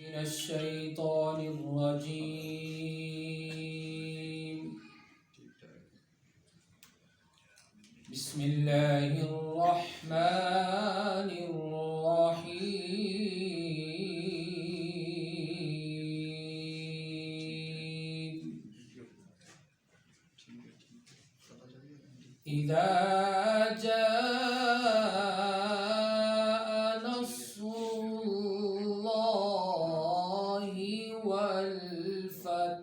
من الشيطان الرجيم. بسم الله الرحمن الرحيم. إذا جاء نصر الله والفتح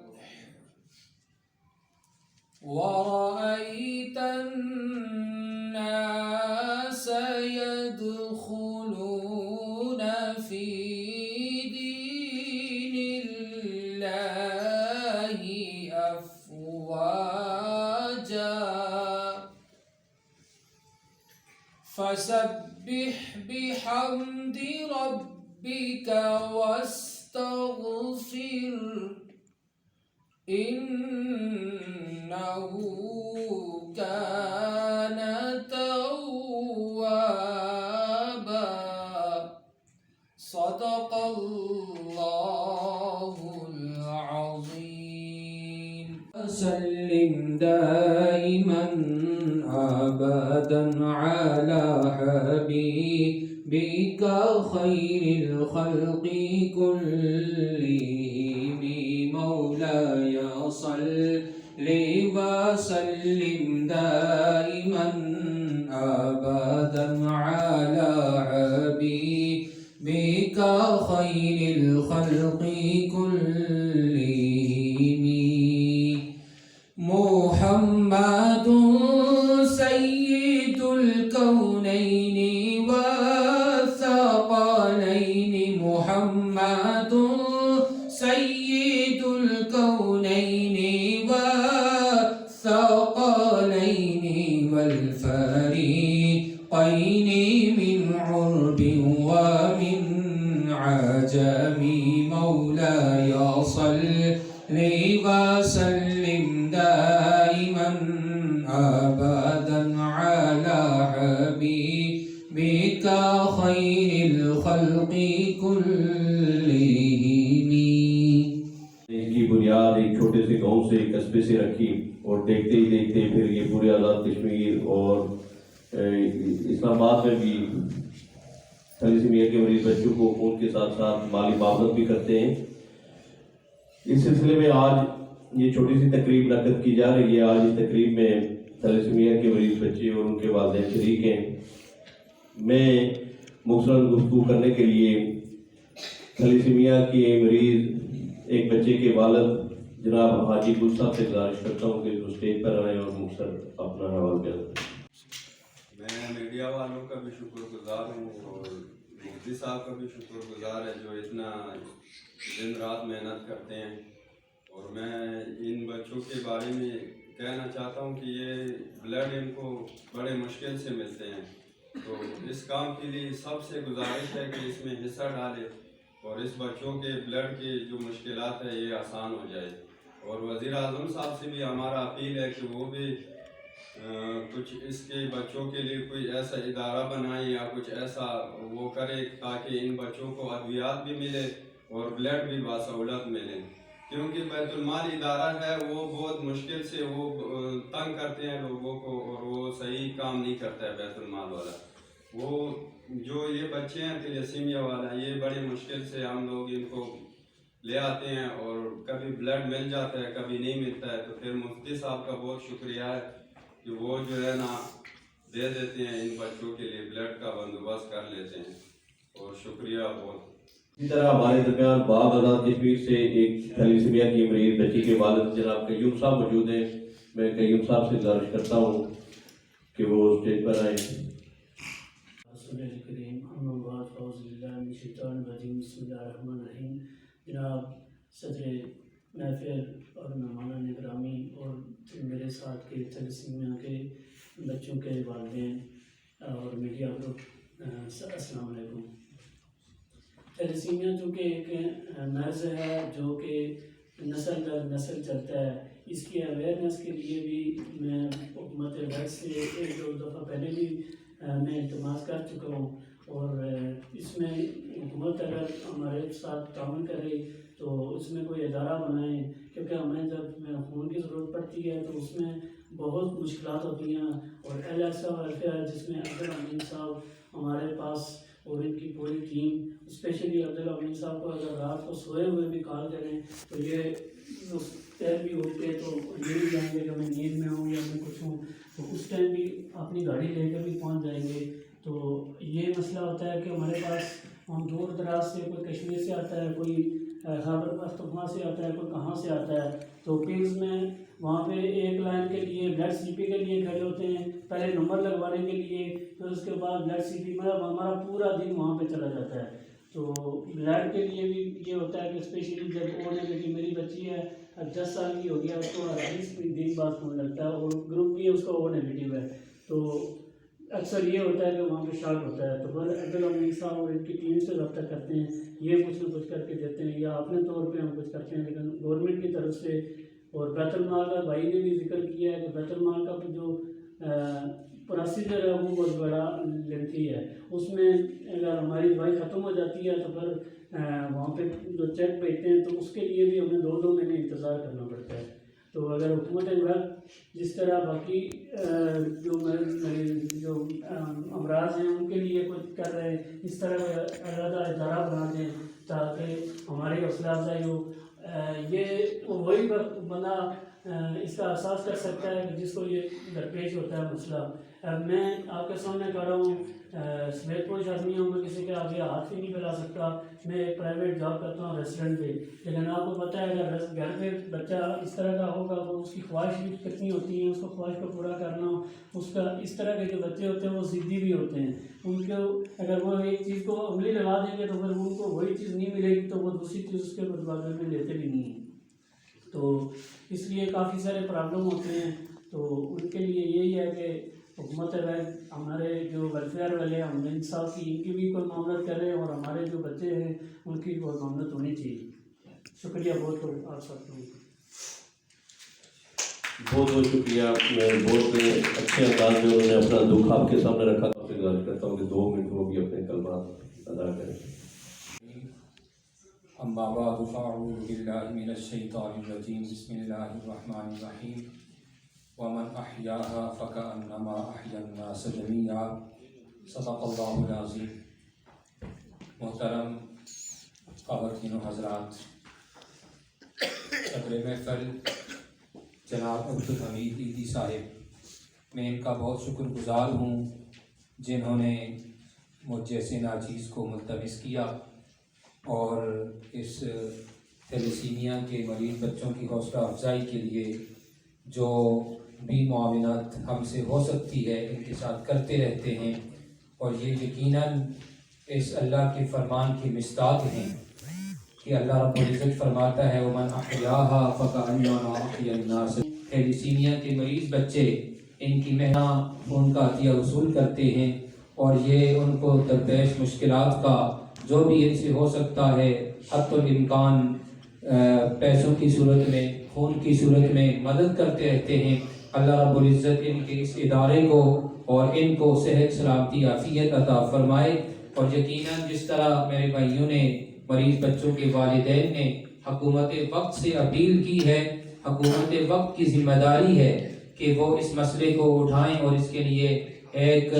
ورأيت الناس يدخلون في دين الله أفواجا فسبح بحمد ربك واستغفر إنه كان توابا. صدق الله العظيم. سلم دائما أبدا على حبيبك خير الخلق كلهم مولاي صل وسلم دائما أبدا على حبيبك خير الخلق كلهم محمد سيد الكونين والثقلين محمد سيد الكونين والثقلين والفريقين من عرب ومن عجم مولاي صل وسلم دائما أبدا على حبيبك خير الخلق كلهم. اس کی بنیاد ایک چھوٹے سے گاؤں سے قصبے سے رکھی اور دیکھتے ہی دیکھتے پھر یہ پورے آزاد کشمیر اور اسلام آباد میں بھی تھیلیسیمیا کے مریض بچوں کو ان کے ساتھ ساتھ مالی معاونت بھی کرتے ہیں. اس سلسلے میں آج یہ چھوٹی سی تقریب منعقد کی جا رہی ہے. آج اس تقریب میں تھیلیسیمیا کے مریض بچے اور ان کے والدین شریک ہیں. میں مختصراً گفتگو کرنے کے لیے تھیلیسیمیا کے مریض ایک بچے کے والد جناب حاجی گل صاحب سے گزارش کرتا ہوں کہ جو اسٹیج پر آئیں اور مختصر اپنا حوالہ بیان کریں. میں میڈیا والوں کا بھی شکر گزار ہوں اور مفتی صاحب کا بھی شکر گزار ہے جو اتنا دن رات محنت کرتے ہیں. اور میں ان بچوں کے بارے میں کہنا چاہتا ہوں کہ یہ بلڈ ان کو بڑے مشکل سے ملتے ہیں، تو اس کام کے لیے سب سے گزارش ہے کہ اس میں حصہ ڈالے اور اس بچوں کے بلڈ کی جو مشکلات ہے یہ آسان ہو جائے. اور وزیر اعظم صاحب سے بھی ہمارا اپیل ہے کہ وہ بھی کچھ اس کے بچوں کے لیے کوئی ایسا ادارہ بنائے یا کچھ ایسا وہ کرے تاکہ ان بچوں کو ادویات بھی ملے اور بلڈ بھی باسہولت ملے. کیونکہ بیت المال ادارہ ہے وہ بہت مشکل سے وہ تنگ کرتے ہیں لوگوں کو اور وہ صحیح کام نہیں کرتا ہے بیت المال والا. وہ جو یہ بچے ہیں تھیلیسیمیا والا یہ بڑی مشکل سے ہم لوگ ان کو لے آتے ہیں اور کبھی بلڈ مل جاتا ہے کبھی نہیں ملتا ہے. تو پھر مفتی صاحب کا بہت شکریہ ہے کہ وہ جو ہے نا دے دیتے ہیں ان بچوں کے لیے بلڈ کا بندوبست کر لیتے ہیں اور شکریہ بہت. اسی طرح ہمارے درمیان باب آزاد کشمیر سے ایک تھیلیسیمیا کی مریض بچی کے والد جناب قیوم صاحب موجود ہیں. میں قیوم صاحب سے گزارش کرتا ہوں کہ وہ اسٹیج پر آئیں. رسول کریم اما بعد اعوذ باللہ من الشیطان الرجیم بسم اللہ الرحمن الرحیم. جناب صدر محفل اور مہمان گرامی اور میرے ساتھ کے تھیلیسیمیا کے بچوں کے والدین اور میڈیا گروپ، السلام علیکم. تھیلیسیمیا چونکہ ایک مرض ہے جو کہ نسل در نسل چلتا ہے، اس کی اویئرنیس کے لیے بھی میں حکومت وقت سے ایک دو دفعہ پہلے بھی میں التماس کر چکا ہوں اور اس میں حکومت اگر ہمارے ساتھ تعاون کرے تو اس میں کوئی ادارہ بنائیں، کیونکہ ہمیں جب خون کی ضرورت پڑتی ہے تو اس میں بہت مشکلات ہوتی ہیں، اور ایل ایس ویلفیئر جس میں عبدالامین صاحب ہمارے پاس اور ان کی پوری ٹیم، اسپیشلی عبدالامین صاحب کو اگر رات کو سوئے ہوئے بھی کال کریں تو یہ پیر بھی اٹھ کے تو یہ بھی جائیں گے کہ میں نیند میں ہوں یا میں کچھ ہوں، تو اس ٹائم بھی اپنی گاڑی لے کر بھی پہنچ جائیں گے۔ تو یہ مسئلہ ہوتا ہے کہ ہمارے پاس ہم دور دراز سے، کوئی کشمیر سے آتا ہے، کوئی خیبر پختونخوا سے آتا ہے، کوئی کہاں سے آتا ہے، تو پلز میں وہاں پہ ایک لائن کے لیے بلڈ سی پی کے لیے کھڑے ہوتے ہیں، پہلے نمبر لگوانے کے لیے، پھر اس کے بعد بلڈ سی پی، مطلب ہمارا پورا دن وہاں پہ چلا جاتا ہے۔ تو بلڈ کے لیے بھی یہ ہوتا ہے کہ اسپیشلی جب او نیگیٹو، میری بچی ہے 10 سال کی ہو گیا، اس کو 28 دن بعد خون لگتا ہے، اور گروپ بھی اس کا او نیگیٹو ہے، تو اکثر یہ ہوتا ہے کہ وہاں پہ شارٹ ہوتا ہے، تو پھر عبدالامین صاحب اور ان کی ٹیم سے رابطہ کرتے ہیں، یہ کچھ نہ کچھ کر کے دیتے ہیں، یا اپنے طور پہ ہم کچھ کرتے ہیں، لیکن گورنمنٹ کی طرف سے، اور بیت المال کا بھائی نے بھی ذکر کیا ہے کہ بیت المال کا جو پروسیجر ہے وہ بہت بڑا لینتھی ہے، اس میں اگر ہماری دوائی ختم ہو جاتی ہے تو پھر وہاں پہ جو چیک بھیجتے ہیں تو اس کے لیے بھی ہمیں 2 مہینے انتظار کرنا پڑتا ہے۔ تو اگر حکومت ہند جس طرح باقی جو امراض ہیں ان کے لیے کچھ کر رہے ہیں، اس طرح علیحدہ ادارہ بنا دیں تاکہ ہماری حوصلہ افزائی ہو، یہ وہی بندہ اس کا احساس کر سکتا ہے کہ جس کو یہ درپیش ہوتا ہے مسئلہ۔ اب میں آپ کے سامنے کر رہا ہوں، سفید پوش آدمی ہوں، میں کسی کے آگے ہاتھ بھی نہیں پھیلا سکتا، میں ایک پرائیویٹ جاب کرتا ہوں ریسٹورینٹ پہ، لیکن آپ کو پتہ ہے اگر گھر پہ بچہ اس طرح کا ہوگا تو اس کی خواہش بھی کتنی ہوتی ہے، اس کو خواہش کو پورا کرنا، اس کا اس طرح کے جو بچے ہوتے ہیں وہ ضدی بھی ہوتے ہیں، ان کو اگر وہ ایک چیز کو عملی لگا دیں گے تو پھر ان کو وہی چیز نہیں ملے گی تو وہ دوسری چیز اس کے بدلے میں لیتے بھی نہیں ہیں، تو اس لیے کافی سارے پرابلم ہوتے ہیں۔ تو ان کے لیے یہی ہے کہ حکومت ہمارے جو ویلفیئر والے ہم انصاف کی، ان کی بھی کوئی معاملت کرے، اور ہمارے جو بچے ہیں ان کی کوئی معاملت ہونی چاہیے۔ شکریہ بہت بہت آپ سب کو، بہت بہت شکریہ۔ میں بہت اچھے انداز میں انہوں نے اپنا دکھ آپ کے سامنے رکھا، آپ سے گزارش کرتا ہوں کہ 2 منٹ وہ بھی اپنے کلمات ادا کریں۔ اما بعد فاعوذ باللہ من الشیطان الرجیم، بسم اللہ الرحمن الرحیم، ومن احیاها فکأنما احیا الناس جمیعا، صدق اللہ العظیم۔ محترم خواتین و حضرات، صدر محفل جناب عبدالحمید عیدی صاحب، میں ان کا بہت شکر گزار ہوں جنہوں نے مجھ جیسے ناچیز کو ملتمس کیا اور اس تھیلیسیمیا کے مریض بچوں کی حوصلہ افزائی کے لیے جو بھی معاونت ہم سے ہو سکتی ہے ان کے ساتھ کرتے رہتے ہیں، اور یہ یقیناً اس اللہ کے فرمان کی مصداق ہیں کہ اللہ رب العزت فرماتا ہے وَمَنْ أَحْيَاهَا فَكَأَنَّمَا أَحْيَا النَّاسَ۔ تھیلیسیمیا کے مریض بچے ان کی مہنگا خون کا عطیہ وصول کرتے ہیں، اور یہ ان کو درپیش مشکلات کا جو بھی ان سے ہو سکتا ہے حتی الامکان پیسوں کی صورت میں، خون کی صورت میں مدد کرتے رہتے ہیں۔ اللہ رب العزت ان کے اس ادارے کو اور ان کو صحت سلامتی عافیت عطا فرمائے، اور یقیناً جس طرح میرے بھائیوں نے، مریض بچوں کے والدین نے حکومت وقت سے اپیل کی ہے، حکومت وقت کی ذمہ داری ہے کہ وہ اس مسئلے کو اٹھائیں اور اس کے لیے ایک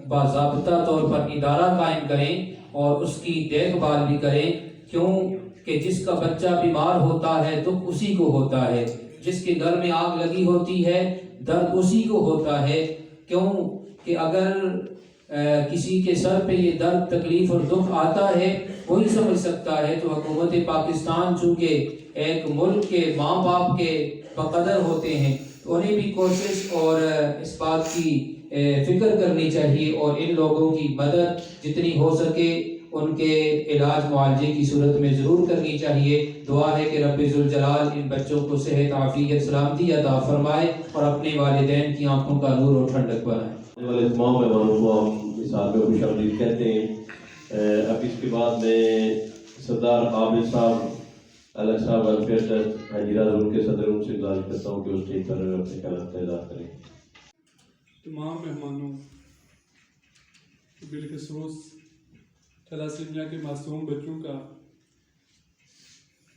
باضابطہ طور پر ادارہ قائم کریں اور اس کی دیکھ بھال بھی کریں، کیوں کہ جس کا بچہ بیمار ہوتا ہے دکھ اسی کو ہوتا ہے، جس کے گھر میں آگ لگی ہوتی ہے درد اسی کو ہوتا ہے، کیوں کہ اگر کسی کے سر پہ یہ درد تکلیف اور دکھ آتا ہے وہی سمجھ سکتا ہے۔ تو حکومت پاکستان چونکہ ایک ملک کے ماں باپ کے بقدر ہوتے ہیں تو انہیں بھی کوشش اور اس بات کی فکر کرنی چاہیے اور ان لوگوں کی مدد جتنی ہو سکے ان کے علاج معالجے کی صورت میں ضرور کرنی چاہیے۔ دعا ہے کہ رب ذوالجلال ان بچوں کو صحت عافیت سلامتی عطا فرمائے اور اپنے والدین کی آنکھوں کا نور اور ٹھنڈک بنائے۔ والے تمام مہمانوں کو ہم اس حال میں خوش آمدید کہتے ہیں۔ اب اس کے بعد میں سردار عابد صاحب الگ صاحب ویلفیئر ٹرسٹ حجیرہ ضرور کے صدر ان سے گزارش کرتا ہوں کہ اس اسٹیج پر اپنے کلام کا اظہار کریں۔ تمام مہمانوں بالخصوص تھیلاسیمیا کے معصوم بچوں کا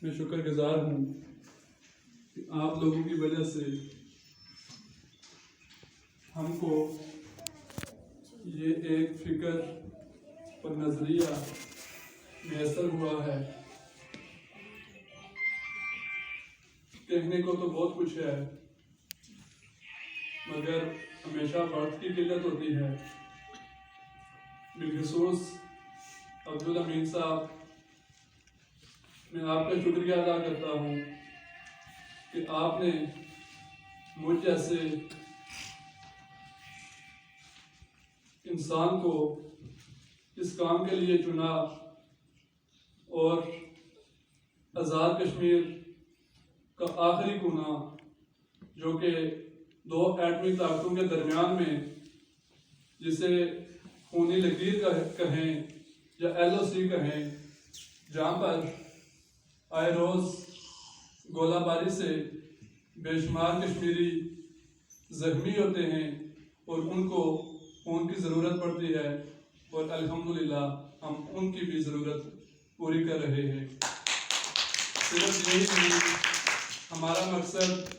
میں شکر گزار ہوں کہ آپ لوگوں کی وجہ سے ہم کو یہ ایک فکر اور نظریہ میسر ہوا ہے. کہنے کو تو بہت کچھ ہے مگر ہمیشہ وقت کی قلت ہوتی ہے. بالخصوص عبدالامین صاحب، میں آپ کا شکریہ ادا کرتا ہوں کہ آپ نے مجھ جیسے انسان کو اس کام کے لیے چنا اور آزاد کشمیر کا آخری کونا جو کہ دو ایٹمی طاقتوں کے درمیان میں، جسے خونی لکیر کہیں یا LOC کہیں، جہاں پر آئے روز گولہ باری سے بے شمار کشمیری زخمی ہوتے ہیں اور ان کو خون کی ضرورت پڑتی ہے، اور الحمدللہ ہم ان کی بھی ضرورت پوری کر رہے ہیں. صرف یہی نہیں، ہمارا مقصد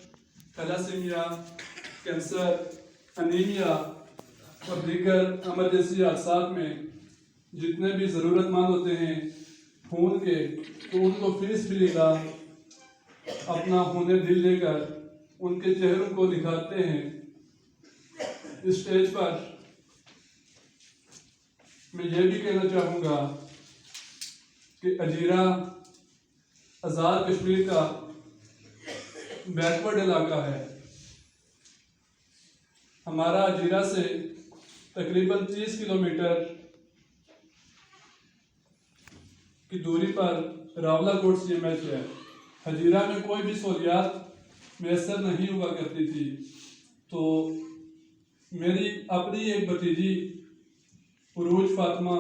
تھیلاسیمیا، کینسر، انیمیا اور دیگر ایمرجنسی حادثات میں جتنے بھی ضرورت مند ہوتے ہیں خون کے، تو ان کو فی سبیل اپنا خون دل لے کر ان کے چہروں کو دکھاتے ہیں. اس اسٹیج پر میں یہ بھی کہنا چاہوں گا کہ اجیرہ آزاد کشمیر کا بیکورڈ علاقہ ہے. ہمارا اجیرہ سے تقریباً 30 کلومیٹر کی دوری پر راولہ کوٹ CMH ہے. اجیرہ میں کوئی بھی سہولیات میسر نہیں ہوا کرتی تھی، تو میری اپنی ایک بھتیجی عروج فاطمہ،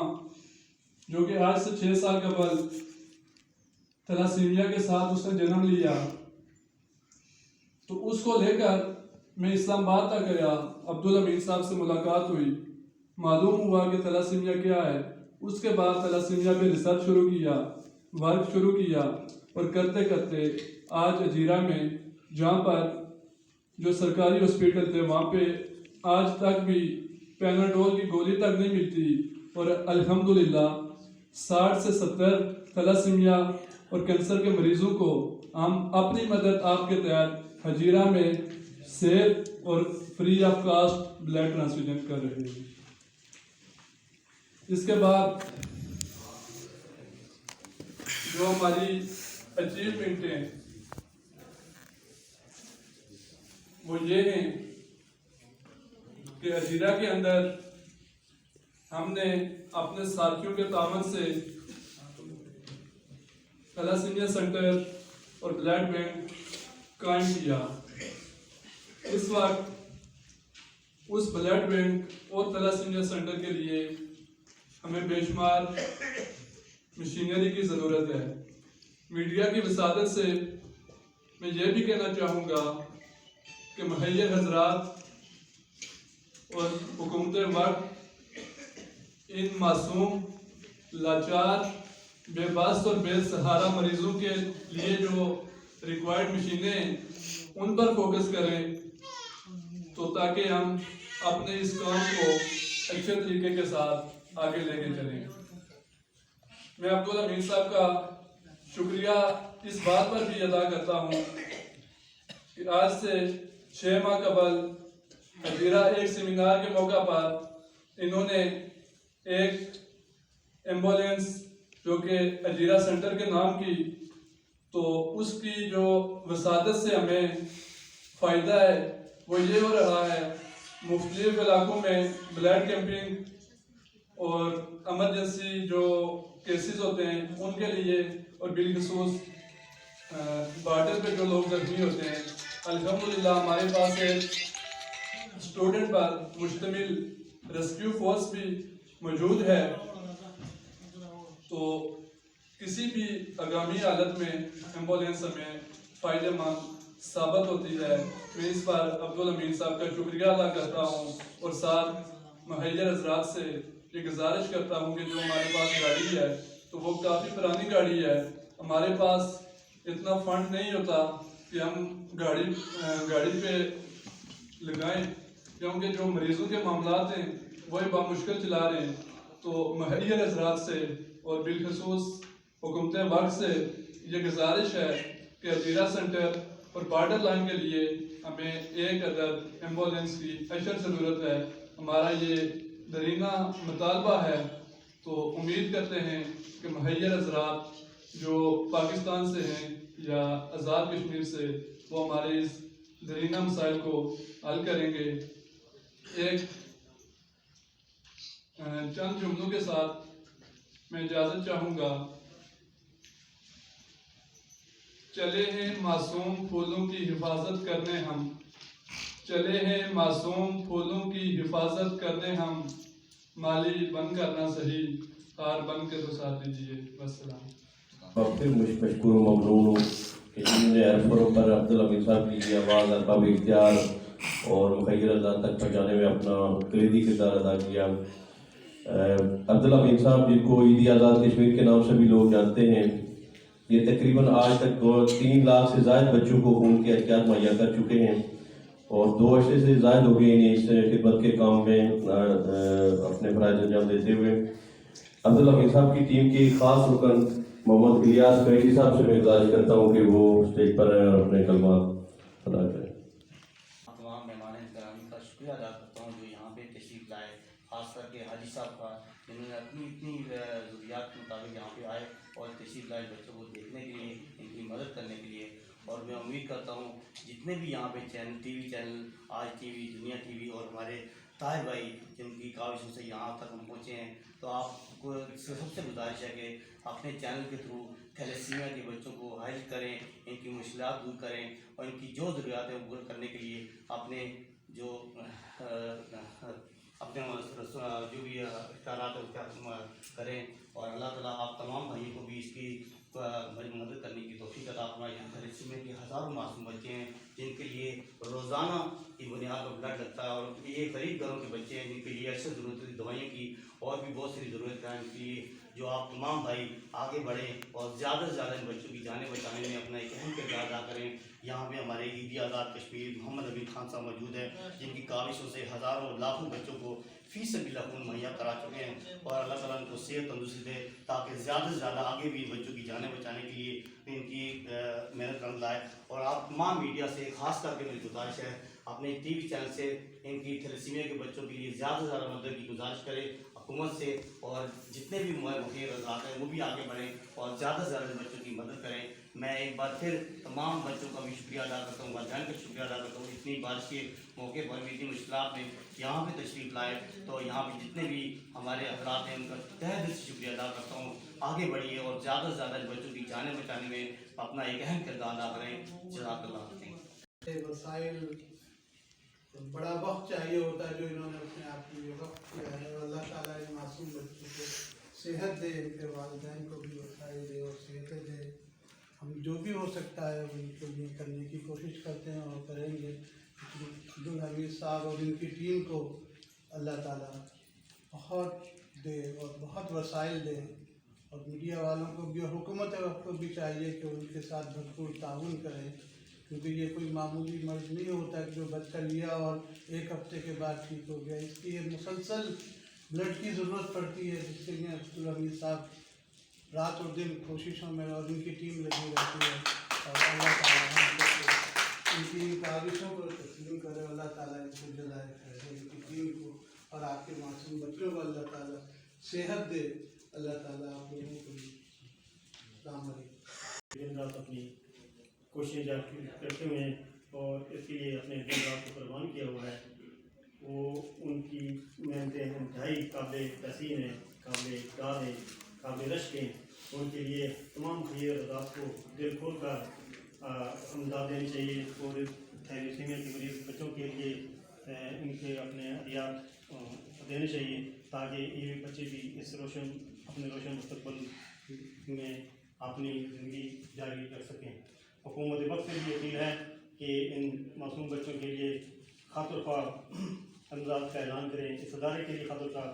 جو کہ آج سے 6 سال قبل تھیلاسیمیا کے ساتھ اس نے جنم لیا، تو اس کو لے کر میں اسلام آباد تک گیا. عبدالامین صاحب سے ملاقات ہوئی، معلوم ہوا کہ تھیلاسیمیا کیا ہے. اس کے بعد تھیلاسیمیا پہ ریسرچ شروع کیا، ورک شروع کیا، اور کرتے کرتے آج اجیرہ میں، جہاں پر جو سرکاری ہاسپٹل تھے وہاں پہ آج تک بھی پیناڈول کی گولی تک نہیں ملتی، اور الحمدللہ 60 سے 70 تھیلاسیمیا اور کینسر کے مریضوں کو ہم اپنی مدد آپ کے تحت اجیرہ میں سیف اور free of cost blood transfusion کر رہے ہیں. اس کے بعد جو ہماری اچیومنٹ ہیں وہ یہ ہیں کہ اجیرہ کے اندر ہم نے اپنے ساتھیوں کے تعاون سے تھیلاسیمیا سینٹر اور بلڈ بینک قائم کیا. اس وقت اس بلڈ بینک اور تھیلاسیمیا سینٹر کے لیے ہمیں بے شمار مشینری کی ضرورت ہے. میڈیا کی وساطت سے میں یہ بھی کہنا چاہوں گا کہ مہیر حضرات اور حکومت وقت ان معصوم، لاچار، بے بس اور بے سہارا مریضوں کے لیے جو ریکوائرڈ مشینیں ان پر فوکس کریں، تو تاکہ ہم اپنے اس کام کو اچھے طریقے کے ساتھ آگے لے کے چلیں. میں عبدالامین صاحب کا شکریہ اس بات پر بھی ادا کرتا ہوں کہ آج سے 6 ماہ قبل اجیرہ ایک سیمینار کے موقع پر انہوں نے ایک ایمبولینس جو کہ اجیرہ سینٹر کے نام کی، تو اس کی جو وساطت سے ہمیں فائدہ ہے وہ یہ ہو رہا ہے، مختلف علاقوں میں بلڈ کیمپنگ اور ایمرجنسی جو کیسز ہوتے ہیں ان کے لیے، اور بالخصوص بارڈر پہ جو لوگ زخمی ہوتے ہیں، الحمدللہ ہمارے پاس ایک اسٹوڈنٹ پر مشتمل ریسکیو فورس بھی موجود ہے. تو کسی بھی آگامی حالت میں ایمبولینس ہمیں فائدہ مند ثابت ہوتی ہے. میں اس پر عبدالامین صاحب کا شکریہ ادا کرتا ہوں اور ساتھ مہیجر حضرات سے یہ گزارش کرتا ہوں کہ جو ہمارے پاس گاڑی ہے تو وہ کافی پرانی گاڑی ہے، ہمارے پاس اتنا فنڈ نہیں ہوتا کہ ہم گاڑی پہ لگائیں، کیونکہ جو مریضوں کے معاملات ہیں وہی بامشکل چلا رہے ہیں۔ تو مہیّر حضرات سے اور بالخصوص حکومت وقت سے یہ گزارش ہے کہ عزیرہ سینٹر اور بارڈر لائن کے لیے ہمیں ایک عدد ایمبولینس کی اشد ضرورت ہے۔ ہمارا یہ درینہ مطالبہ ہے، تو امید کرتے ہیں کہ مہیّر حضرات جو پاکستان سے ہیں یا آزاد کشمیر سے، وہ ہمارے اس درینہ مسائل کو حل کریں گے۔ ایک چند جملوں کے ساتھ میں اجازت چاہوں گا۔ چلے ہیں معصوم پھولوں کی حفاظت کرنے ہم، چلے ہیں معصوم پھولوں کی حفاظت کرنے ہم، مالی بن کر نہ صحیح خار بن کے تو ساتھ دیجیے۔ والسلام۔ اور پھر مشکور و ممنون ہوں کہ جن نے عرفوں پر عبدالحمید صاحب کی یہ آواز ارباب اختیار اور مخیر اللہ تک پہنچانے میں اپنا کلیدی کردار ادا کیا۔ عبدالحمید صاحب جن کو عیدی آزاد کشمیر کے نام سے بھی لوگ جانتے ہیں، یہ تقریباً آج تک 3 لاکھ سے زائد بچوں کو خون کی احتیاط مہیا کر چکے ہیں اور 2 عرصے سے زائد ہو گئے انہیں اس خدمت کے کام میں اپنے فرائض انجام دیتے ہوئے۔ عبدالحمید صاحب کی ٹیم کے خاص رکن محمد الیاس قیدی صاحب سے میں گزارش کرتا ہوں کہ وہ اسٹیج پر آئیں اور اپنے کلمات ادا کریں۔ تمام مہمان گرامی کا شکریہ ادا کرتا ہوں جو یہاں پہ تشریف لائے، خاص کر کے حاجی صاحب کا، جنہوں نے اپنی اتنی ضروریات کے مطابق یہاں پہ آئے اور تشریف لائے بچوں کو دیکھنے کے لیے، ان کی مدد کرنے کے لیے۔ اور میں امید کرتا ہوں جتنے بھی یہاں پہ چینل، ٹی وی چینل، آج ٹی وی، دنیا ٹی وی اور ہمارے طاہر بھائی جن کی کاوشوں سے یہاں تک ہم پہنچے ہیں، تو آپ کو سب سے گزارش ہے کہ اپنے چینل کے تھرو تھیلیسیمیا کے بچوں کو حائل کریں، ان کی مشکلات دور کریں اور ان کی جو ضروریات ہیں وہ پورا کرنے کے لیے اپنے جو بھی اختیارات ہیں اس کا کریں۔ اور اللہ تعالیٰ آپ تمام بھائیوں کو بھی اس کی مدد کرنے کی توفیق عطا فرمائے۔ یہاں تھیلیسیمیا کے ہزاروں معصوم بچے ہیں جن کے لیے روزانہ کی بنیاد پر بلڈ لگتا ہے، اور یہ غریب گھروں کے بچے ہیں جن کے لیے اکثر ضرورت ہوتی ہے دوائیوں کی اور بھی بہت ساری ضرورت ہے ان کے لیے۔ جو آپ تمام بھائی آگے بڑھیں اور زیادہ سے زیادہ ان بچوں کی جانیں بچانے میں اپنا ایک اہم کردار ادا کریں۔ یہاں پہ ہمارے عیدی آزاد کشمیر محمد حمید خان صاحب موجود ہیں جن کی کاوشوں سے ہزاروں لاکھوں بچوں کو فی سبیل اللہ خون مہیا کرا چکے ہیں، اور اللہ تعالیٰ ان کو صحت تندرستی دے تاکہ زیادہ سے زیادہ آگے بھی بچوں کی جانیں بچانے کے لیے ان کی محنت کرنے لائے۔ اور آپ تمام میڈیا سے خاص کر کے میری گزارش ہے اپنے ٹی وی چینل سے ان کی تھیلیسیمیا کے بچوں کے لیے زیادہ سے زیادہ مدد کی گزارش کریں حکومت سے، اور جتنے بھی مخیر حضرات ہیں وہ بھی آگے بڑھیں اور زیادہ سے زیادہ بچوں کی مدد کریں۔ میں ایک بار پھر تمام بچوں کا بھی شکریہ ادا کرتا ہوں، والدین کا شکریہ ادا کرتا ہوں، اتنی بارش کے موقع پر بھی اتنی مشکلات میں یہاں پہ تشریف لائے۔ تو یہاں پہ جتنے بھی ہمارے حضرات ہیں ان کا تہہ دل سے شکریہ ادا کرتا ہوں۔ آگے بڑھیے اور زیادہ سے زیادہ بچوں کی جانیں بچانے میں اپنا ایک اہم کردار ادا کریں۔ جزاک اللہ خیر۔ وسائل بڑا وقت چاہیے ہوتا ہے جو انہوں نے اپنے آپ کے لیے وقت کیا ہے، اور اللہ تعالیٰ ان معصوم بچوں کو صحت دے، ان کے والدین کو بھی وسائل دے اور صحت دے۔ ہم جو بھی ہو سکتا ہے ان کے لیے کرنے کی کوشش کرتے ہیں اور کریں گے۔ عبدالحمید صاحب اور ان کی ٹیم کو اللہ تعالیٰ بہت دے اور بہت وسائل دے، اور میڈیا والوں کو بھی اور حکومت وقت کو بھی چاہیے کہ ان کے ساتھ بھرپور تعاون کریں، کیونکہ یہ کوئی معمولی مرض نہیں ہوتا کہ جو بچہ لیا اور 1 ہفتے کے بعد ٹھیک ہو گیا۔ اس کی مسلسل بلڈ کی ضرورت پڑتی ہے، جس کے لیے عبدالحمید صاحب رات اور دن کوششوں میں اور ان کی ٹیم لگی رہتی ہے، اور اللہ تعالیٰ ان کی کاوشوں کو تسلیم کرے۔ اللہ تعالیٰ ان کو جزائے خیر، ان کی ٹیم کو اور آپ کے معصوم بچوں کو اللہ تعالیٰ صحت دے۔ اللہ تعالیٰ آپ لوگوں کو بھی السلام علیکم۔ دن رات اپنی کوششیں جاری کرتے ہوئے ہیں اور اس کے لیے اپنے دن رات کو قربان کیا ہوا ہے، وہ ان کی محنتیں انتہائی قابل تحسین ہیں، قابل اقدار ہیں، قابل رشک ہیں۔ ان کے لیے تمام خیر حضرات کو دل کھول کر امداد دینی چاہیے، اور تھیلیسیمیا کے مریض بچوں کے لیے ان کے اپنے عطیات دینے چاہیے تاکہ یہ بچے بھی اس اپنے روشن مستقبل میں اپنی زندگی جاری کر سکیں۔ حکومت وقت سے بھی اپیل ہے کہ ان معصوم بچوں کے لیے خاطر خواہ امداد کا اعلان کریں، اس ادارے کے لیے خاطر خواہ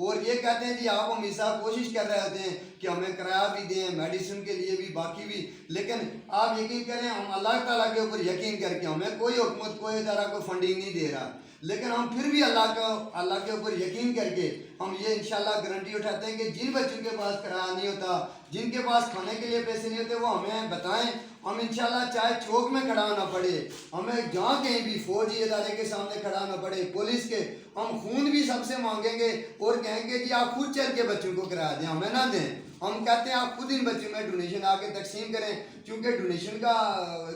اور یہ کہتے ہیں جی آپ ہمیشہ کوشش کر رہے ہوتے ہیں کہ ہمیں کرایہ بھی دیں, میڈیسن کے لیے بھی, باقی بھی, لیکن آپ یقین کریں ہم اللہ تعالیٰ کے اوپر یقین کر کے ہمیں کوئی حکومت کوئی ادارہ کوئی فنڈنگ نہیں دے رہا, لیکن ہم پھر بھی اللہ کے اوپر یقین کر کے ہم یہ انشاءاللہ گارنٹی اٹھاتے ہیں کہ جن بچوں کے پاس کرایہ نہیں ہوتا, جن کے پاس کھانے کے لیے پیسے نہیں ہوتے, وہ ہمیں بتائیں, ہم انشاءاللہ چاہے چوک میں کھڑا ہونا پڑے, ہمیں جہاں کہیں بھی فوجی ادارے کے سامنے کھڑا ہونا پڑے, پولیس کے, ہم خون بھی سب سے مانگیں گے اور کہیں گے جی آپ خود چل کے بچوں کو کرایہ دیں, ہمیں نہ دیں. ہم کہتے ہیں آپ خود ان بچوں میں ڈونیشن آ کے تقسیم کریں, کیونکہ ڈونیشن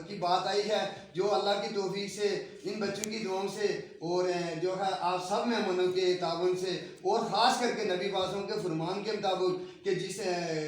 کی بات آئی ہے جو اللہ کی توفیق سے, ان بچوں کی دعاؤں سے, اور جو ہے آپ سب مہمانوں کے تعاون سے, اور خاص کر کے نبی پاسوں کے فرمان کے مطابق کہ جس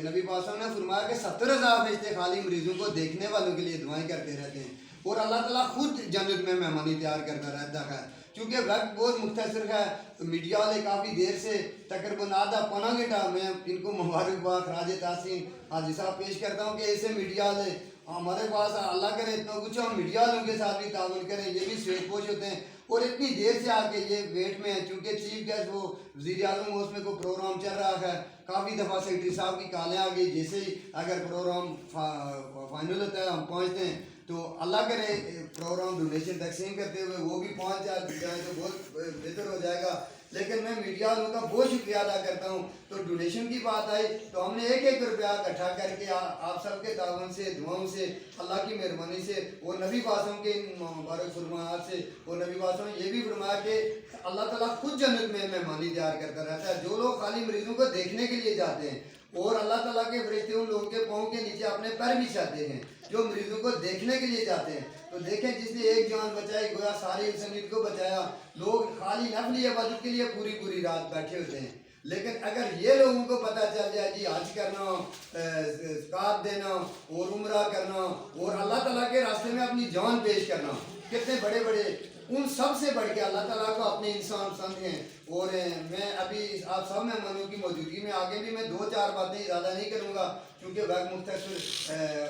نبی پاسوں نے فرمایا کہ 70,000 فرشتے خالی مریضوں کو دیکھنے والوں کے لیے دعائیں کرتے رہتے ہیں, اور اللہ تعالیٰ خود جنت میں مہمانی تیار کرتا رہتا ہے. چونکہ وقت بہت مختصر ہے, میڈیا والے کافی دیر سے تقریباً آدھا پونا گھنٹہ میں ان کو مبارکباد خراج تحسین حاجی صاحب پیش کرتا ہوں کہ ایسے میڈیا والے ہمارے پاس اللہ کرے اتنا کچھ, ہم میڈیا والوں کے ساتھ بھی تعاون کریں, یہ بھی سویت پوش ہوتے ہیں اور اتنی دیر سے آ کے یہ ویٹ میں ہیں, چونکہ چیف گیسٹ وہ وزیر اعظم اس میں کوئی پروگرام چل رہا ہے, کافی دفعہ سیکرٹری صاحب کی کالیں آ گئی, جیسے ہی اگر پروگرام فائنل ہوتا ہے ہم پہنچتے ہیں, تو اللہ کرے پروگرام ڈونیشن تقسیم کرتے ہوئے وہ بھی پہنچ جائے تو بہت بہتر ہو جائے گا. لیکن میں میڈیا والوں کا بہت شکریہ ادا کرتا ہوں. تو ڈونیشن کی بات آئی تو ہم نے 1-1 روپیہ اکٹھا کر کے آپ سب کے تعاون سے, دعاؤں سے, اللہ کی مہربانی سے, اور نبی پاسوں کے مبارک فرمایات سے, اور نبی پاسوں نے یہ بھی فرمایا کہ اللہ تعالیٰ خود جنت میں مہمانی تیار کرتا رہتا ہے. جو لوگ خالی مریضوں کو دیکھنے کے لیے جاتے ہیں, اور اللہ تعالیٰ کے فرشتے ان لوگوں کے پاؤں کے نیچے اپنے پیر بچھاتے ہیں جو مریضوں کو دیکھنے کے لیے جاتے ہیں. تو دیکھیں جس نے ایک جان بچائی گویا ساری انسانیت کو بچایا. لوگ خالی نفلی عبادت کے لیے پوری رات بیٹھے ہوتے ہیں, لیکن اگر یہ لوگوں کو پتہ چل جائے جی حج کرنا, زکوٰۃ دینا اور عمرہ کرنا اور اللہ تعالیٰ کے راستے میں اپنی جان پیش کرنا, کتنے بڑے ان سب سے بڑھ کے اللہ تعالیٰ کو اپنے انسان پسند ہیں. اور میں ابھی آپ سب مہمانوں کی موجودگی میں آگے بھی میں 2-4 باتیں زیادہ نہیں کروں گا کیونکہ وقت مختصر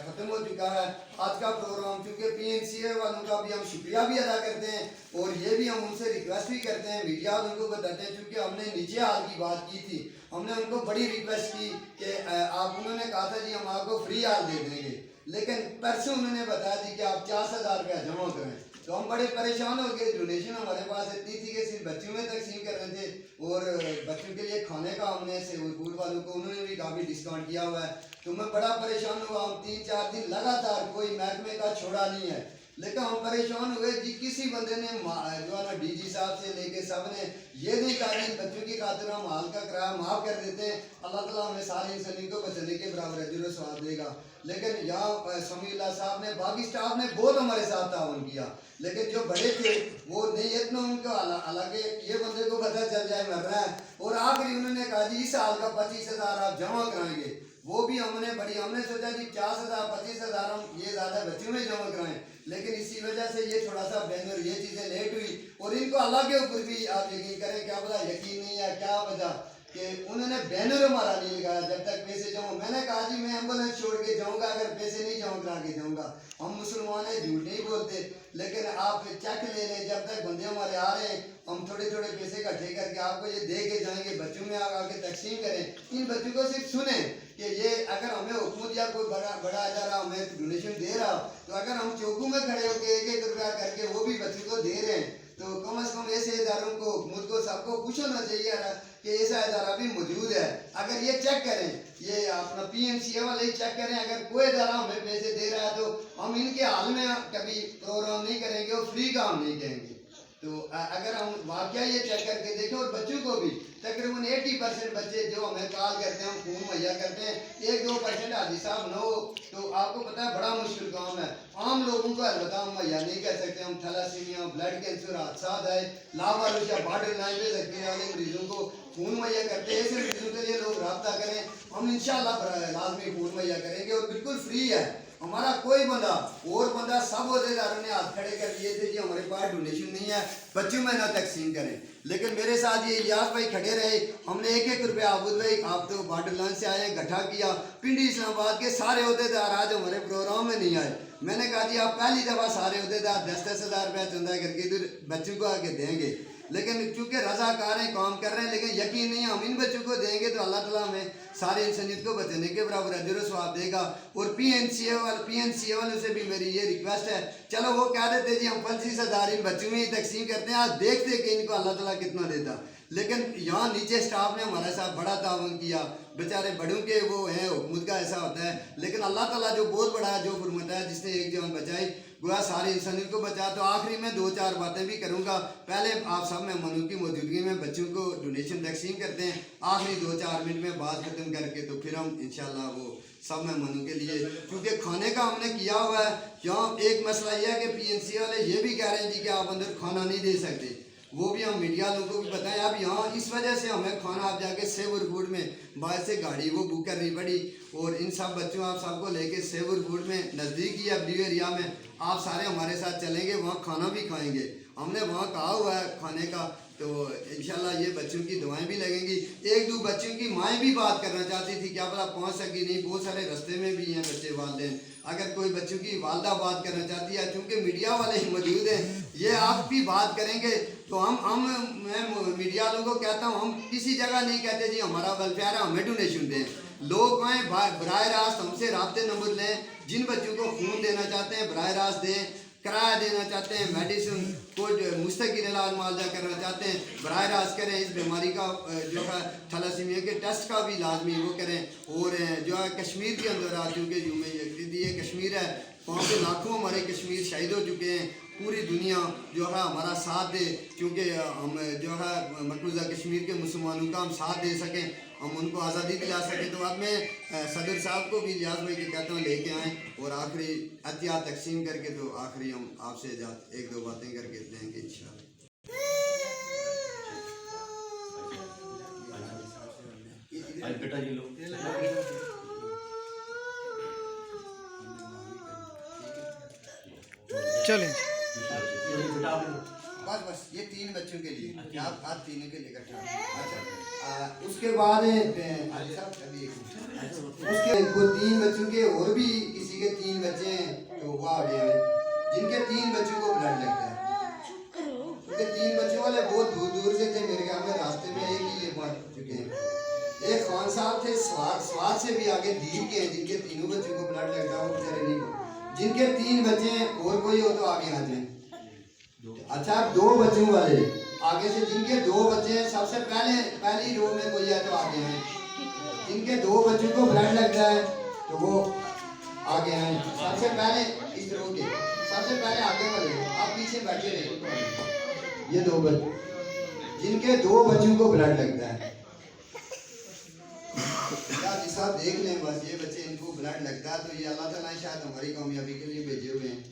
ختم ہو چکا ہے. آج کا پروگرام چونکہ PNCA والوں کا بھی ہم شکریہ بھی ادا کرتے ہیں, اور یہ بھی ہم ان سے ریکویسٹ بھی کرتے ہیں, میڈیا والوں کو بتاتے ہیں, چونکہ ہم نے نیچے حال کی بات کی تھی, ہم نے ان کو بڑی ریکویسٹ کی کہ انہوں نے کہا تھا جی ہم آپ کو فری حال دے دیں گے, لیکن پرسوں انہوں نے بتایا تھی کہ آپ 40,000 روپیہ جمع کریں. تو ہم بڑے پریشان ہو گئے. ڈونیشن ہمارے پاس اتنی تھی کہ صرف بچوں میں تقسیم کر رہے تھے, اور بچوں کے لیے کھانے کا ہم نے اسکول والوں کو انہوں نے بھی کافی ڈسکاؤنٹ کیا ہوا ہے. تو میں بڑا پریشان ہوا. ہم 3-4 دن لگاتار کوئی محکمے کا چھوڑا نہیں ہے, لیکن ہم پریشان ہوئے جی کسی بندے نے جو ہے نا DG صاحب سے لے کے سب نے یہ نہیں کہا کہ بچوں کی خاطر ہم حال کا کرایہ معاف کر دیتے ہیں, اللہ تعالیٰ ہمیں ساری انسانی کو بچانے کے برابر اجر و ثواب دے گا. لیکن یہاں سمیع اللہ صاحب نے باقی سٹاف نے بہت ہمارے ساتھ تعاون کیا, لیکن جو بڑے تھے وہ نہیں اتنا ان کو, حالانکہ یہ بندے کو پتہ چل جائے مر رہا ہے, اور آخری انہوں نے کہا جی اس سال کا 25,000 آپ جمع کرائیں گے. وہ بھی ہم نے سوچا جی 50,000 25,000 ہم یہ زیادہ بچوں میں جمع کرائیں, لیکن اسی وجہ سے یہ تھوڑا سا بینر یہ چیزیں لیٹ ہوئی. اور ان کو اللہ کے اوپر بھی آپ یقین کریں, کیا پتا یقین نہیں ہے کیا وجہ کہ انہوں نے بینر ہمارا نہیں لگایا جب تک پیسے جمع. میں نے کہا جی میں ایمبولینس چھوڑ کے جاؤں گا اگر پیسے نہیں جمع کرا کے جاؤں گا. ہم مسلمان ہیں, جھوٹ نہیں بولتے, لیکن آپ چیک لے لیں جب تک بندے ہمارے آ رہے ہیں ہم تھوڑے پیسے اکٹھے کر کے آپ کو یہ دے کے جائیں گے, بچوں میں آ کے تقسیم کریں. ان بچوں کو صرف سنیں کہ یہ اگر ہمیں حکومت یا کوئی بڑا ادارہ ہمیں ڈونیشن دے رہا, تو اگر ہم چوکوں میں کھڑے ہو کے 1-1 روپیہ کر کے وہ بھی بچوں کو دے رہے ہیں, تو کم از کم ایسے اداروں کو, حکومت کو, سب کو خوش ہونا چاہیے کہ ایسا ادارہ بھی موجود ہے. اگر یہ چیک کریں, یہ اپنا PNCA والے ہی چیک کریں, اگر کوئی ادارہ ہمیں پیسے دے رہا ہے تو ہم ان کے حال میں کبھی پروگرام نہیں کریں گے اور فری کا ہم نہیں کہیں گے. تو اگر ہم واقعہ یہ چیک کر کے دیکھیں, اور بچوں کو بھی تقریباً 80% بچے جو ہمیں کال کرتے ہیں, ہم خون مہیا کرتے ہیں, 1-2% حاجی صاحب نہ ہو تو آپ کو پتہ ہے بڑا مشکل کام ہے. عام لوگوں کو البتہ ہم مہیا نہیں کر سکتے. ہم تھیلاسیمیا, بلڈ کینسر, حادثات ہے, لاوارث یا بارڈر لائن پہ رکھنے والے مریضوں کو خون مہیا کرتے ہیں. ایسے مریضوں کے لیے لوگ رابطہ کریں, ہم انشاءاللہ لازمی خون مہیا کریں گے, اور بالکل فری ہے. ہمارا کوئی بندہ سب عہدیداروں نے ہاتھ کھڑے کر دیے تھے جی ہمارے پاس ڈونیشن نہیں ہے, بچوں میں نہ تقسیم کریں. لیکن میرے ساتھ یہ الیاس بھائی کھڑے رہے, ہم نے 1-1 روپیہ عابد بھائی آپ تو بارڈر لائن سے آئے اکٹھا کیا. پنڈی اسلام آباد کے سارے عہدیدار آج ہمارے پروگرام میں نہیں آئے. میں نے کہا جی آپ پہلی دفعہ سارے عہدیدار 10-10 ہزار روپیہ چندہ کر کے ادھر بچوں کو آ کے دیں گے. لیکن چونکہ رضاکار ہیں کام کر رہے ہیں، لیکن یقین نہیں ہم ان بچوں کو دیں گے تو اللہ تعالیٰ ہمیں سارے انسانیت کو بچانے کے برابر اجر و ثواب دے گا. اور پی این سی اے والوں سے بھی میری یہ ریکویسٹ ہے، چلو وہ کہہ دیتے جی ہم 25,000 ان بچوں میں ہی تقسیم کرتے ہیں، آج دیکھتے کہ ان کو اللہ تعالیٰ کتنا دیتا. لیکن یہاں نیچے سٹاف نے ہمارے ساتھ بڑا تعاون کیا. بیچارے بڑوں کے وہ ہیں حکومت کا ایسا ہوتا ہے، لیکن اللہ تعالیٰ جو بہت بڑا ہے، جو فرماتا ہے جس نے ایک جان بچائی گویا ساری انسانیت کو بچا. تو آخری میں 2-4 باتیں بھی کروں گا. پہلے آپ سب مہمانوں کی موجودگی میں بچوں کو ڈونیشن تقسیم کرتے ہیں. آخری 2-4 منٹ میں بات ختم کر کے تو پھر ہم انشاءاللہ وہ سب مہمانوں کے لیے، کیونکہ کھانے کا ہم نے کیا ہوا ہے. یہاں ایک مسئلہ یہ ہے کہ پی این سی والے یہ بھی کہہ رہے ہیں جی کہ آپ اندر کھانا نہیں دے سکتے، وہ بھی ہم میڈیا والوں کو بھی بتائیں. اب یہاں اس وجہ سے ہمیں کھانا آپ جا کے سیور فوڈ میں باعث سے گاڑی وہ بک کرنی پڑی. اور ان سب بچوں آپ سب کو لے کے سیور فوڈ میں نزدیک ہی اب ایریا میں آپ سارے ہمارے ساتھ چلیں گے، وہاں کھانا بھی کھائیں گے. ہم نے وہاں کہا ہوا ہے کھانے کا، تو انشاءاللہ یہ بچوں کی دعائیں بھی لگیں گی. 1-2 بچوں کی مائیں بھی بات کرنا چاہتی تھی، کیا پتہ پہنچ سکی نہیں، بہت سارے رستے میں بھی ہیں بچے والدین. اگر کوئی بچوں کی والدہ بات کرنا چاہتی ہے، چونکہ میڈیا والے ہی موجود ہیں، یہ آپ بھی بات کریں گے تو میں میڈیا والوں کو کہتا ہوں، ہم کسی جگہ نہیں کہتے جی ہمارا ویلفیئر ہے ہمیں ڈونیشن دیں. لوگ آئیں براہ راست ہم سے رابطے نمبر لیں. جن بچوں کو خون دینا چاہتے ہیں براہ راست دیں، کرایہ دینا چاہتے ہیں، میڈیسن کو مستقل علاج معالجہ کرنا چاہتے ہیں براہ راست کریں. اس بیماری کا جو ہے تھیلیسیمیا کے ٹیسٹ کا بھی لازمی وہ کریں. اور جو ہے کشمیر کے اندر چونکہ یہ کشمیر ہے، وہاں پہ لاکھوں ہمارے کشمیر شہید ہو چکے ہیں. پوری دنیا جو ہے ہمارا ساتھ دے، کیونکہ ہم جو ہے مقبوضہ کشمیر کے مسلمانوں کا ہم ساتھ دے سکیں، ہم ان کو آزادی دلا سکیں. تو اب میں صدر صاحب کو بھی اجازت بھائی کے کہتا ہوں لے کے آئیں اور آخری عطیات تقسیم کر کے تو آخری ہم آپ سے 1-2 باتیں کر کے دیں گے انشاءاللہ. بیٹا جی لوگ چلیں بس یہ 3 بچوں کے لیے، آپ تینوں کے لیے اکٹھا. اچھا اس کے بعد اس کے 3 بچوں کے اور بھی کسی کے 3 بچے ہیں تو وہ آگے ہیں جن کے 3 بچوں کو بلڈ لگتا ہے. کیونکہ 3 بچوں والے بہت دور دور سے تھے، میرے خیال میں راستے میں ایک ہی یہ مر چکے ہیں. ایک خان صاحب تھے سوات سے بھی آگے دیپ کے ہیں جن کے 3 بچوں کو بلڈ لگتا ہے، وہ بیچارے نہیں کو. جن کے 3 بچے ہیں اور کوئی ہو تو آگے آ جائیں. اچھا 2 بچوں والے آگے سے جن کے 2 بچے ہیں سب سے پہلی رو میں کوئی ہے تو آگے ہیں. جن کے 2 بچوں کو بلڈ لگتا ہے تو وہ آگے ہیں. سب سے پہلے اس رو کے سب سے پہلے آگے والے آپ پیچھے بیٹھے رہے. یہ 2 بچے جن کے 2 بچوں کو بلڈ لگتا ہے، جی صاحب دیکھ لیں بس یہ بچے ان کو بلڈ لگتا ہے تو یہ اللہ تعالیٰ شاید ہماری کامیابی کے لیے بھیجے ہوئے ہیں.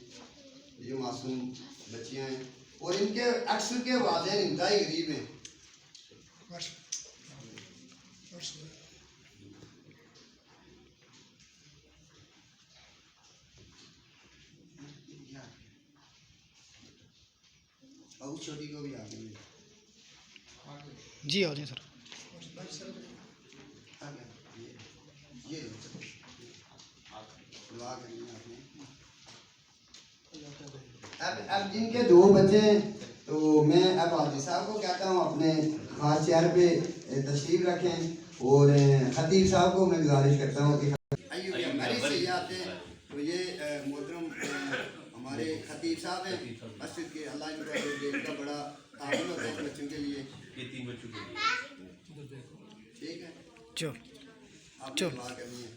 یہ معصوم بچیاں ہیں اور ان کے اکثر کے والدین انتہائی غریب ہیں. اور چھوٹی کو بھی آگے جی آ جائیں سر. یہ دعا کرنی ہے آپ نے. اب جن کے 2 بچے ہیں تو میں اب حاجی صاحب کو کہتا ہوں اپنے خاص چہر پہ تشریف رکھیں اور خطیب صاحب کو میں گزارش کرتا ہوں کہ سے یہ آتے ہیں تو یہ محترم ہمارے خطیب صاحب ہیں مسجد کے. اللہ ان کا بڑا تعاون ہوتا ہے بچوں کے لیے. یہ 3 بچوں کے لیے ٹھیک ہے چل آپ نے دعا کرنی ہے.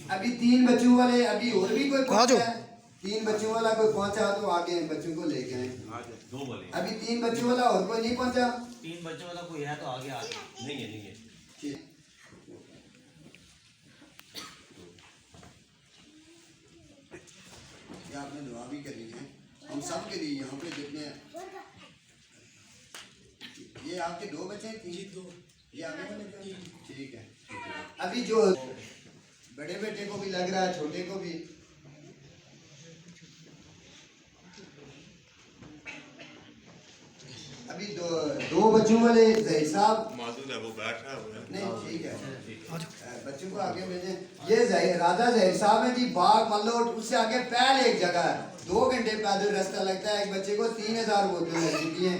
ابھی 3 بچوں والے ابھی اور بھی کوئی پہنچا ہے، 3 بچوں والا کوئی پہنچا تو آگے بچوں کو لے کے آئیں. ابھی 3 بچوں والا اور کوئی نہیں پہنچا. 3 بچوں والا کوئی ہے تو آگے نہیں ہے. ٹھیک آپ نے دعا بھی کرنی ہے ہم سب کے لیے. یہاں پہ جتنے یہ آپ کے 2 بچے ہیں، 3 یہ آگے والے ٹھیک ہے. ابھی جو بڑے بیٹے کو بھی لگ رہا ہے، چھوٹے کو بھی. ابھی 2 بچوں والے ظہیر صاحب معذور ہے وہ بیٹھا ہوا ہے. نہیں ٹھیک ہے بچوں کو آگے بھیجیں. یہ راجہ ظہیر صاحب ہیں جی باغ ملوٹ، اس سے آگے پہلے ایک جگہ ہے 2 گھنٹے پیدل راستہ لگتا ہے. ایک بچے کو 3000 بوتلیں لگ چکی ہیں.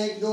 1-2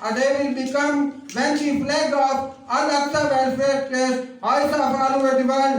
A day will become when the flag of Al-Aqsa welfare trust hoist all over the world।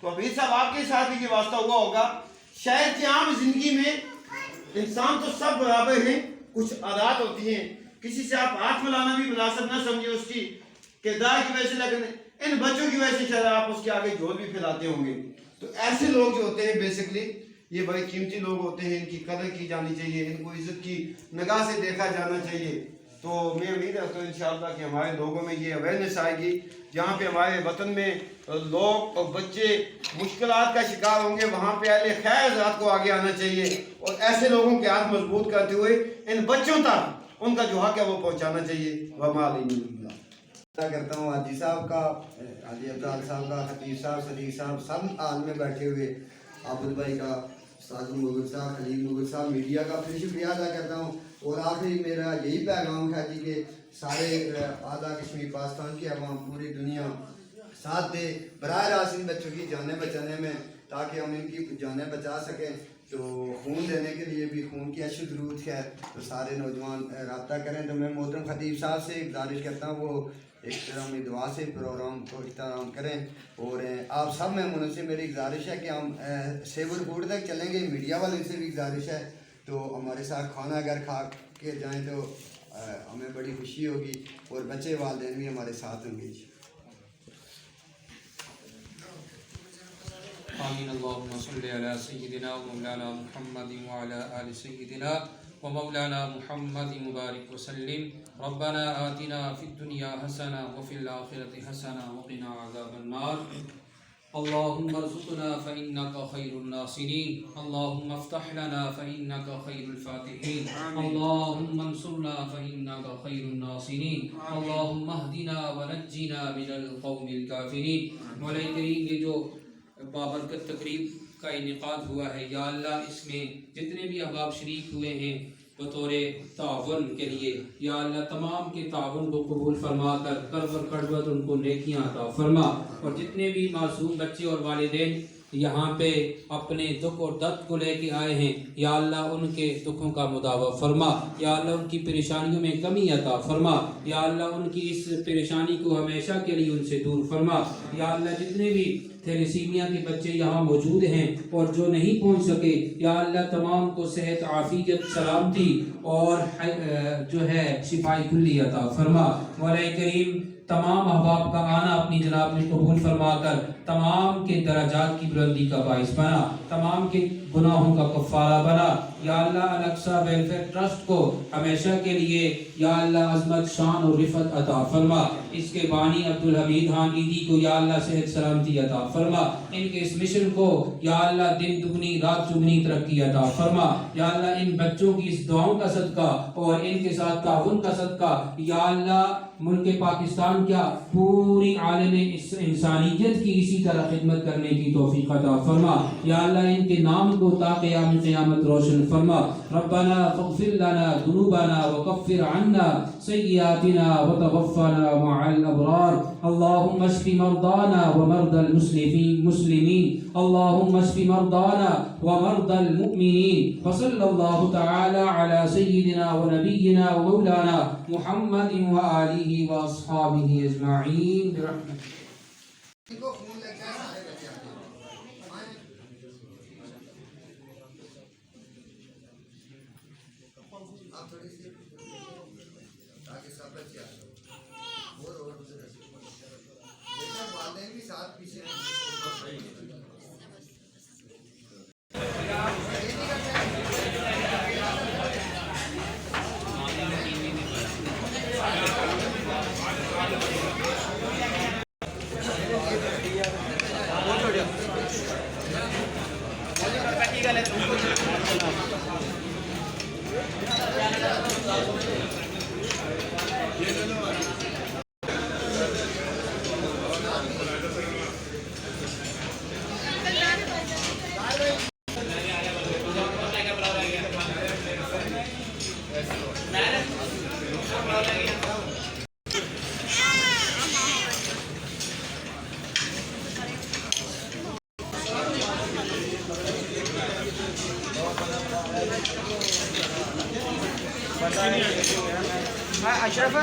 تو حمید صاحب آپ کے ساتھ بھی یہ واسطہ ہوا ہوگا. شاید کہ عام زندگی میں انسان تو سب برابر ہیں, کچھ عادات ہوتی ہیں, کسی سے آپ ہاتھ ملانا بھی مناسب نہ سمجھے اس کی کردار کی وجہ سے, لیکن ان بچوں کی وجہ سے شاید آپ اس کے آگے جھول بھی پھیلاتے ہوں گے. تو ایسے لوگ جو ہوتے ہیں بیسکلی یہ بڑے قیمتی لوگ ہوتے ہیں, ان کی قدر کی جانی چاہیے, ان کو عزت کی نگاہ سے دیکھا جانا چاہیے. تو میں امید رکھتا ہوں انشاءاللہ کہ ہمارے لوگوں میں یہ اویئرنیس آئے گی. جہاں پہ ہمارے وطن میں لوگ اور بچے مشکلات کا شکار ہوں گے, وہاں پہ اہل خیر حضرات کو آگے آنا چاہیے اور ایسے لوگوں کے ہاتھ مضبوط کرتے ہوئے ان بچوں تک ان کا جو حق ہے وہ پہنچانا چاہیے. وما علینا کرتا ہوں حاجی صاحب کا, حاجی ابدال صاحب کا, خطیب صاحب, صدیق صاحب, سب آل میں بیٹھے ہوئے, عابد بھائی کا, استاد مغل صاحب, خلیل مغل صاحب, میڈیا کا پھر شکریہ ادا کرتا ہوں. اور آخری میرا یہی پیغام ہے جی کہ سارے آدھا کشمیر پاکستان کی عوام, پوری دنیا ساتھ دے براہ راست ان بچوں کی جانیں بچانے میں, تاکہ ہم ان کی جانیں بچا سکیں. تو خون دینے کے لیے بھی خون کی اشد ضرورت ہے, تو سارے نوجوان رابطہ کریں. تو میں محترم خطیب صاحب سے گزارش کرتا ہوں وہ احترامی دعا سے پروگرام کو اختتام کریں. اور آپ سب میں مناسب میری گزارش ہے کہ ہم سیور فوڈ تک چلیں گے, میڈیا والے سے بھی گزارش ہے تو ہمارے ساتھ کھانا اگر کھا کے جائیں تو ہمیں بڑی خوشی ہوگی, اور بچے والدین بھی ہمارے ساتھ ہوں گے. آمین. اللهم صل على سيدنا ومولانا محمد وعلى آل سيدنا ومولانا محمد مبارك وسلم. ربنا آتنا في الدنيا حسنة وفي الآخرة حسنة وقنا عذاب النار. اللهم ارزقنا فإنك خير الناصرين. اللهم افتح لنا فإنك خير الفاتحين. اللهم انصرنا فإنك خير الناصرين. اللهم اهدنا ونجنا من القوم الكافرين. مولا کریم یہ جو بابرکت تقریب کا انعقاد ہوا ہے, یا اللہ اس میں جتنے بھی احباب شریک ہوئے ہیں بطور تعاون کے لیے, یا اللہ تمام کے تعاون کو قبول فرما کر کرب کڑبت ان کو نیکیاں عطا فرما. اور جتنے بھی معصوم بچے اور والدین یہاں پہ اپنے دکھ اور درد کو لے کے آئے ہیں, یا اللہ ان کے دکھوں کا مداوع فرما. یا اللہ ان کی پریشانیوں میں کمی عطا فرما. یا اللہ ان کی اس پریشانی کو ہمیشہ کے لیے ان سے دور فرما. یا اللہ جتنے بھی تھیلیسیمیا کے بچے یہاں موجود ہیں اور جو نہیں پہنچ سکے, یا اللہ تمام کو صحت, عافیت, سلامتی اور جو ہے شفاء کلی عطا فرما. مولا کریم تمام احباب کا آنا اپنی جناب میں قبول فرما کر تمام کے درجات کی بلندی کا باعث بنا, تمام کے گناہوں کا کفارہ بنا. یا اللہ الاقصی ویلفیئر ٹرسٹ کو ہمیشہ کے لیے یا اللہ عظمت, شان اور رفعت عطا فرما. اس کے بانی عبدالحمید خان عیدی کو یا اللہ صحت سلامتی عطا فرما. ان کے اس مشن کو یا اللہ دن دگنی رات چگنی ترقی عطا فرما. یا اللہ ان بچوں کی اس دعاؤں کا صدقہ اور ان کے ساتھ تعاون کا صدقہ یا اللہ ملک پاکستان کیا پوری عالم انسانیت کی اسی طرح خدمت کرنے کی توفیق عطا فرما. یا اللہ ان کے نام کو تا قیام قیامت روشن فرما. ربنا فاغفر لنا ذنوبنا وكفر عنا سيئاتنا وتوفنا مع الأبرار. اللهم اشف مرضانا ومرضى المسلمين. اللهم اشف مرضانا ومرضى المؤمنين. وصلى الله تعالى على سيدنا ونبينا ومولانا محمد وآله وأصحابه أجمعين برحمته. اشرف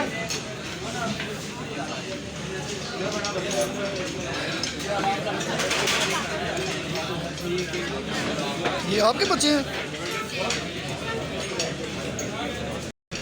یہ آپ کے بچے ہیں؟